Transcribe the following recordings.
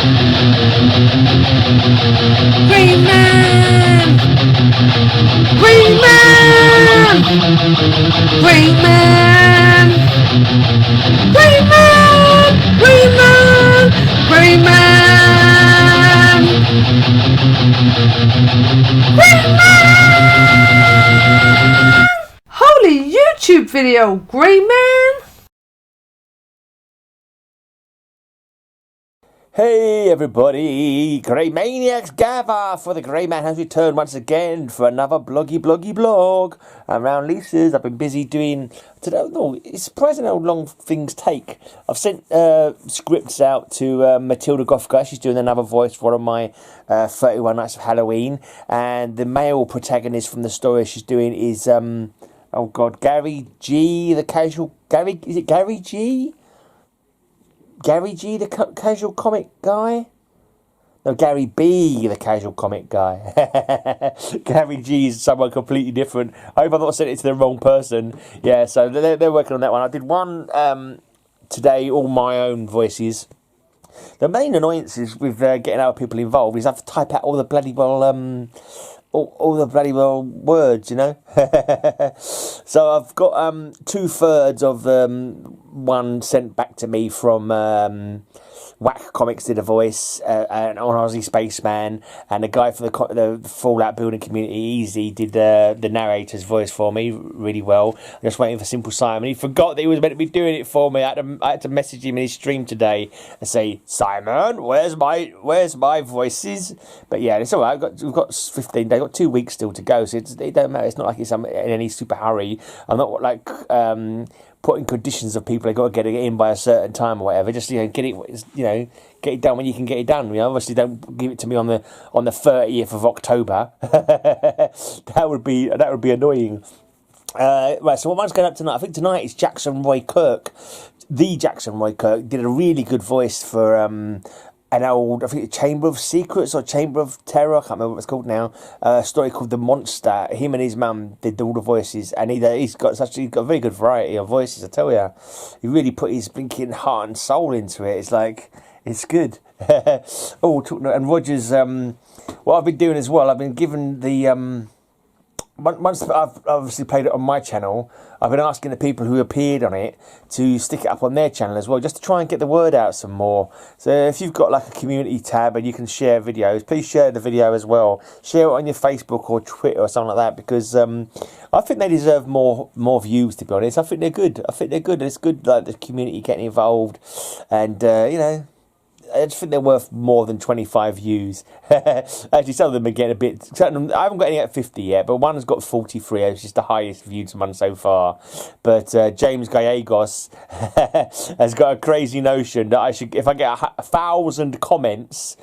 Green Man! Green Man! Green Man! Green Man! Green Man! Green Man! Green Man! Holy YouTube video, Green Man! Hey everybody, Grey Maniacs gather, for the Grey Man has returned once again for another bloggy blog. I'm round Lisa's. I've been busy doing, it's surprising how long things take. I've sent scripts out to Matilda Gothka. She's doing another voice for one of my 31 Nights of Halloween, and the male protagonist from the story she's doing is, Gary G, the casual, is it Gary G? Gary G, the casual comic guy? No, Gary B, the casual comic guy. Gary G is someone completely different. I hope I've not sent it to the wrong person. Yeah, so they're working on that one. I did one today, all my own voices. The main annoyances with getting other people involved is I have to type out all the bloody all the bloody words, you know. So I've got 2/3 of one sent back to me from Whack Comics did a voice, and on Aussie Spaceman, and the guy for the Fallout building community, Easy, did the narrator's voice for me really well. I'm just waiting for Simple Simon. He forgot that he was meant to be doing it for me. I had to message him in his stream today and say, Simon, where's my voices? But yeah, it's all right. We've got 15 days. Got 2 weeks still to go, so it don't matter. It's not like it's in any super hurry. I'm not like putting conditions of people. They got to get it in by a certain time or whatever. Just get it done when you can get it done. Obviously don't give it to me on the 30th of October. that would be annoying. Right, so what one's going up tonight? I think tonight is Jackson Roy Kirk. The Jackson Roy Kirk did a really good voice for an old, I think, Chamber of Secrets or Chamber of Terror, I can't remember what it's called now, a story called The Monster. Him and his mum did all the voices, and he's got a very good variety of voices, I tell you. He really put his blinking heart and soul into it. It's like, it's good. And Roger's, what I've been doing as well, I've been given the, once I've obviously played it on my channel, I've been asking the people who appeared on it to stick it up on their channel as well, just to try and get the word out some more. So if you've got like a community tab and you can share videos, please share the video as well. Share it on your Facebook or Twitter or something like that, because I think they deserve more views, to be honest. I think they're good. It's good, like, the community getting involved, and I just think they're worth more than 25 views. Actually, some of them are getting a bit... I haven't got any at 50 yet, but one's got 43, which is the highest viewed one so far. But James Gallegos has got a crazy notion that I should, if I get 1,000 comments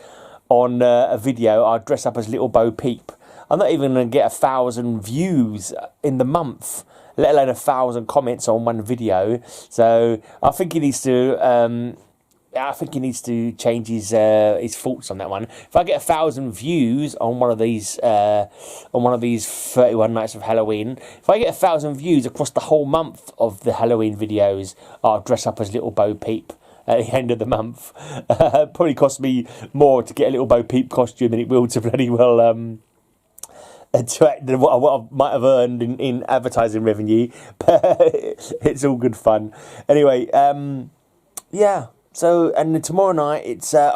on a video, I'll dress up as Little Bo Peep. I'm not even going to get 1,000 views in the month, let alone 1,000 comments on one video. So I think he needs to... change his thoughts on that one. If I get 1,000 views on one of these 31 Nights of Halloween, if I get 1,000 views across the whole month of the Halloween videos, I'll dress up as Little Bo Peep at the end of the month. Probably cost me more to get a Little Bo Peep costume than it will to bloody well to what I might have earned in advertising revenue. But it's all good fun. Anyway, yeah. So, and tomorrow night, it's a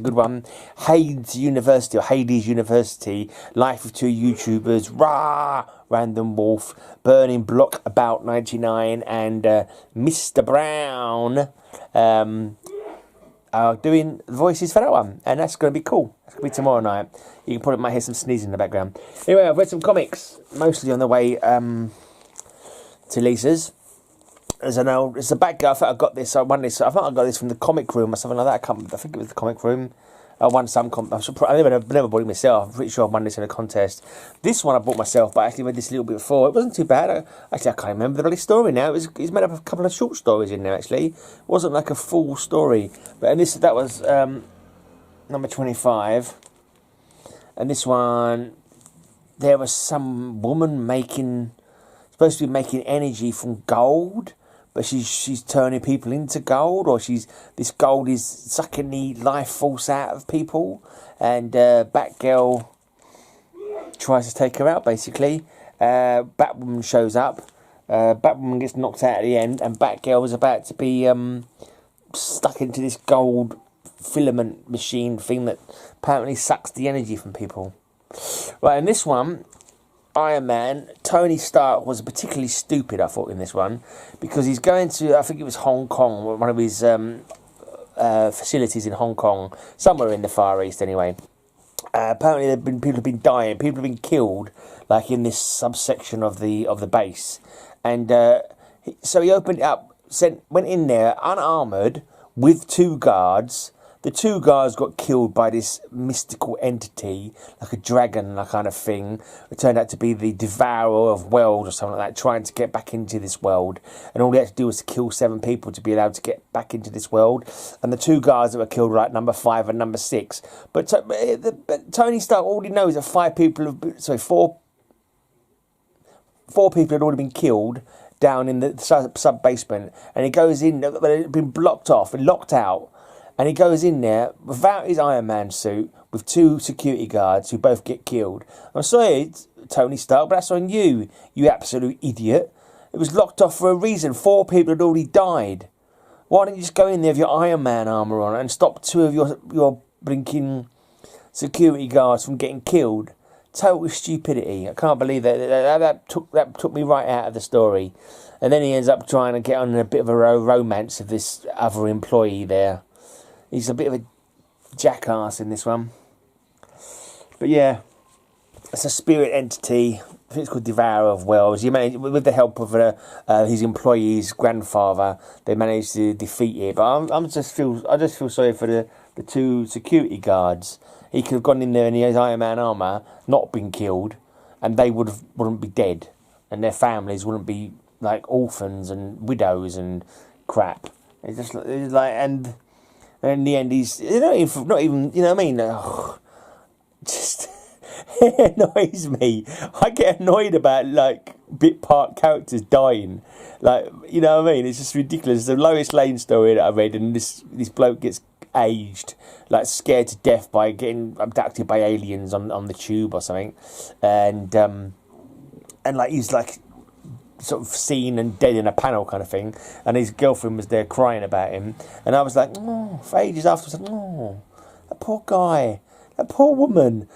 good one. Hades University, Life of Two YouTubers, Rah! Random Wolf, Burning Block About 99, and Mr. Brown are doing voices for that one. And that's going to be cool. That's going to be tomorrow night. You can probably might hear some sneezing in the background. Anyway, I've read some comics, mostly on the way to Lisa's. It's a bad guy. I think I got this. I think I got this from the Comic Room or something like that. I think it was the Comic Room. I won some. I never bought it myself. I'm pretty sure I won this in a contest. This one I bought myself, but I actually read this a little bit before. It wasn't too bad. I can't remember the bloody story now. It's made up of a couple of short stories in there. Actually, it wasn't like a full story. But that was number 25. And this one, there was some woman supposed to be making energy from gold. but she's turning people into gold, or this gold is sucking the life force out of people, and Batgirl tries to take her out, basically. Batwoman shows up. Batwoman gets knocked out at the end, and Batgirl was about to be stuck into this gold filament machine thing that apparently sucks the energy from people. Right, in this one, Iron Man, Tony Stark was particularly stupid, I thought, in this one, because he's going to, I think it was Hong Kong, one of his facilities in Hong Kong, somewhere in the Far East anyway. Apparently people have been dying, people have been killed, like in this subsection of the base. And so he opened it up, went in there unarmoured with 2 guards. The 2 guards got killed by this mystical entity, like a dragon, that kind of thing. It turned out to be the devourer of worlds or something like that, trying to get back into this world. And all he had to do was to kill 7 people to be allowed to get back into this world. And the 2 guards that were killed were like number 5 and number 6. But Tony Stark already knows that 4 people had already been killed down in the sub-basement. And he goes in, they've been blocked off and locked out. And he goes in there without his Iron Man suit with 2 security guards who both get killed. I'm sorry, Tony Stark, but that's on you, you absolute idiot. It was locked off for a reason. 4 people had already died. Why don't you just go in there with your Iron Man armour on and stop 2 of your blinking security guards from getting killed? Total stupidity. I can't believe that took me right out of the story. And then he ends up trying to get on a bit of a romance with this other employee there. He's a bit of a jackass in this one. But yeah, it's a spirit entity. I think it's called Devourer of Worlds. With the help of his employee's grandfather, they managed to defeat it. But I just feel sorry for the 2 security guards. He could have gone in there in his Iron Man armour, not been killed, and they wouldn't be dead, and their families wouldn't be like orphans and widows and crap. It's like and in the end, he's not even you know what I mean. Ugh, just it annoys me. I get annoyed about like bit part characters dying, like you know what I mean. It's just ridiculous. It's the Lois Lane story that I read, and this bloke gets aged, like scared to death by getting abducted by aliens on the tube or something, and like he's like sort of seen and dead in a panel kind of thing, and his girlfriend was there crying about him, and I was like, oh, for ages afterwards, oh, that poor guy, that poor woman.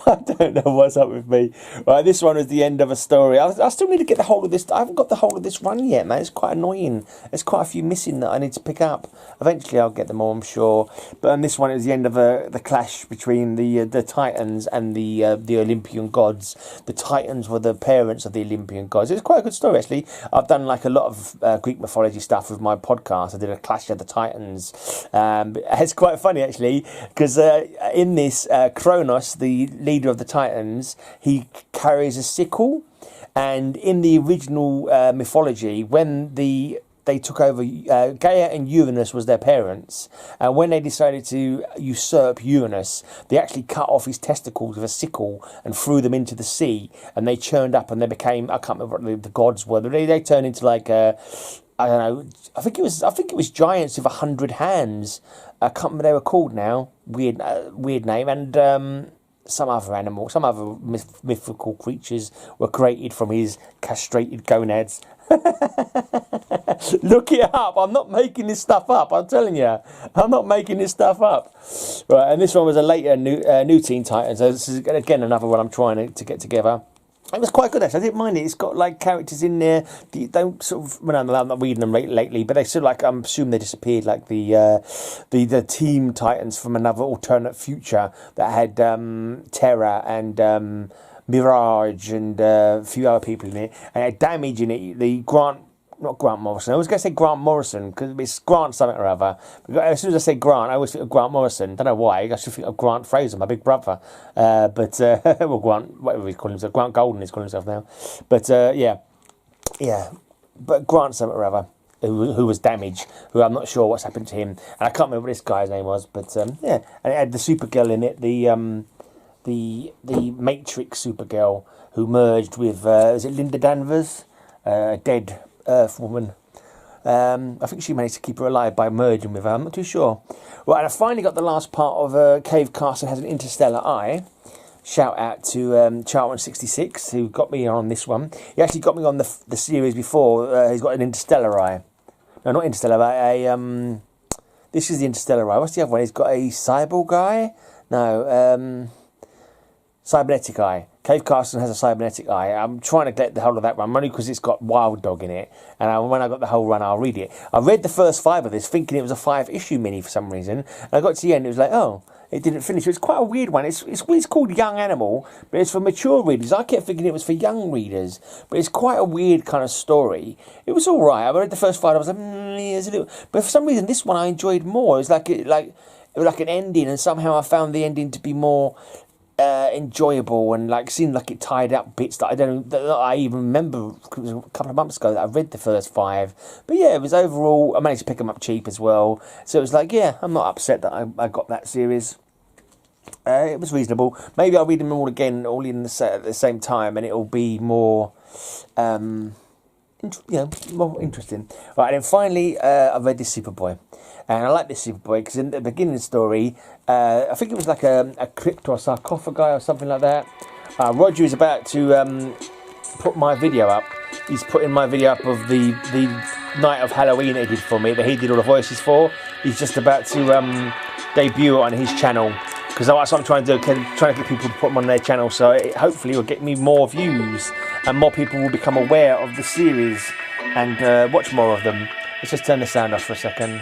I don't know what's up with me. Right, this one is the end of a story. I still need to get the whole of this. I haven't got the whole of this run yet, man. It's quite annoying. There's quite a few missing that I need to pick up. Eventually I'll get them all, I'm sure. But on this one, it was the end of the clash between the Titans and the Olympian gods. The Titans were the parents of the Olympian gods. It's quite a good story, actually. I've done like a lot of Greek mythology stuff with my podcast. I did a Clash of the Titans. It's quite funny, actually, because in this, Kronos, the leader of the Titans, he carries a sickle, and in the original mythology, when they took over, Gaia and Uranus was their parents, and when they decided to usurp Uranus, they actually cut off his testicles with a sickle and threw them into the sea, and they churned up and they became, I can't remember what the gods were, but they turned into like I don't know, I think it was giants with 100 hands. I can't remember what they were called now. Weird name. And some other animal, some other mythical creatures were created from his castrated gonads. Look it up. I'm not making this stuff up. I'm telling you, I'm not making this stuff up. Right, and this one was a later new Teen Titans. So this is again another one I'm trying to get together. It was quite good, actually. I didn't mind it. It's got like characters in there. They don't sort of. Well, I'm not reading them lately, but they sort of like. I'm assuming they disappeared, like the Team Titans from another alternate future that had Terra and Mirage and a few other people in it, and it had Damage in it. Not Grant Morrison. I was going to say Grant Morrison because it's Grant something or other. As soon as I say Grant, I always think of Grant Morrison. Don't know why. I should think of Grant Fraser, my big brother. Well, Grant, whatever he's calling himself, Grant Golden he's calling himself now. But yeah. But Grant something or other, who was Damage, who I'm not sure what's happened to him, and I can't remember what this guy's name was. But yeah, and it had the Supergirl in it, Matrix Supergirl who merged with is it Linda Danvers, a dead Earth woman. I think she managed to keep her alive by merging with her. I'm not too sure. Right, and I finally got the last part of Cave Castle Has an Interstellar Eye. Shout out to Charlton66 who got me on this one. He actually got me on the series before. He's got an Interstellar Eye. No, not Interstellar Eye. This is the Interstellar Eye. What's the other one? He's got a Cyborg Eye. No, Cybernetic Eye. Cave Castle has a cybernetic eye. I'm trying to get the whole of that run, only because it's got Wild Dog in it. And when I got the whole run, I'll read it. I read the first 5 of this, thinking it was a 5-issue mini for some reason. And I got to the end, it was like, oh, it didn't finish. It's quite a weird one. It's called Young Animal, but it's for mature readers. I kept thinking it was for young readers, but it's quite a weird kind of story. It was all right. I read the first 5. I was like, it's a little. But for some reason, this one I enjoyed more. It was like an ending, and somehow I found the ending to be more enjoyable, and like seemed like it tied up bits that I even remember. It was a couple of months ago that I read the first 5, but yeah, it was overall. I managed to pick them up cheap as well, so it was like, yeah, I'm not upset that I got that series. It was reasonable. Maybe I'll read them all again, all in at the same time, and it'll be more, more interesting. Right, and then finally, I read this Superboy. And I like this Superboy because in the beginning of the story, I think it was like a crypt or a sarcophagi or something like that. Roger is about to put my video up. He's putting my video up of the night of Halloween that he did for me, that he did all the voices for. He's just about to debut it on his channel. Because that's what I'm trying to do, trying to get people to put them on their channel. So it hopefully will get me more views and more people will become aware of the series and watch more of them. Let's just turn the sound off for a second.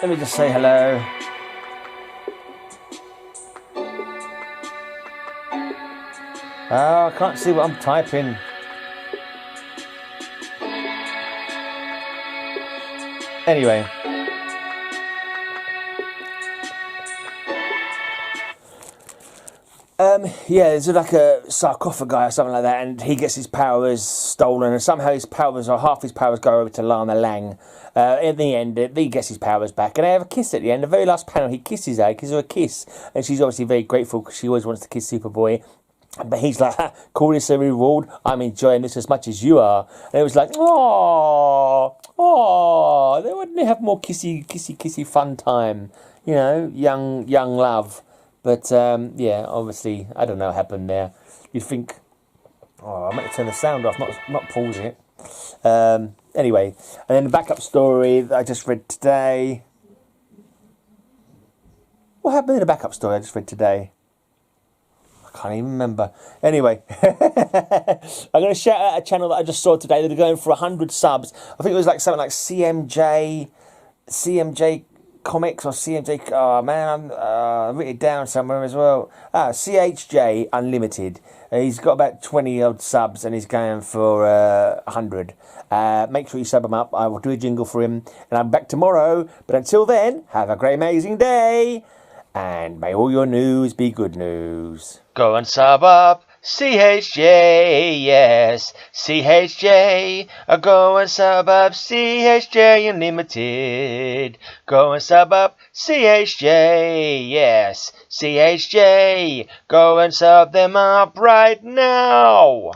Let me just say hello. Oh, I can't see what I'm typing. Anyway. Yeah, there's like a sarcophagi or something like that, and he gets his powers stolen, and somehow his powers, or half his powers, go over to Lana Lang. In the end, he gets his powers back, and they have a kiss at the end. The very last panel, he kisses her, gives her a kiss, and she's obviously very grateful because she always wants to kiss Superboy. But he's like, call this a reward. I'm enjoying this as much as you are. And it was like, oh, they wouldn't have more kissy fun time, you know, young love. But yeah, obviously, I don't know what happened there. You'd think, oh, I meant to turn the sound off, not pause it. Anyway, and then the backup story that I just read today. What happened in the backup story I just read today? I can't even remember. Anyway, I'm going to shout out a channel that I just saw today that are going for 100 subs. I think it was like something like CMJ Comics or CMJ. Oh man, I've written it down somewhere as well. Chj Unlimited. He's got about 20 odd subs and he's going for 100. Make sure you sub him up. I will do a jingle for him, and I'm back tomorrow. But until then, have a great, amazing day, and may all your news be good news. Go and sub up CHJ, yes, CHJ. Go and sub up CHJ Unlimited. Go and sub up CHJ, yes, CHJ. Go and sub them up right now.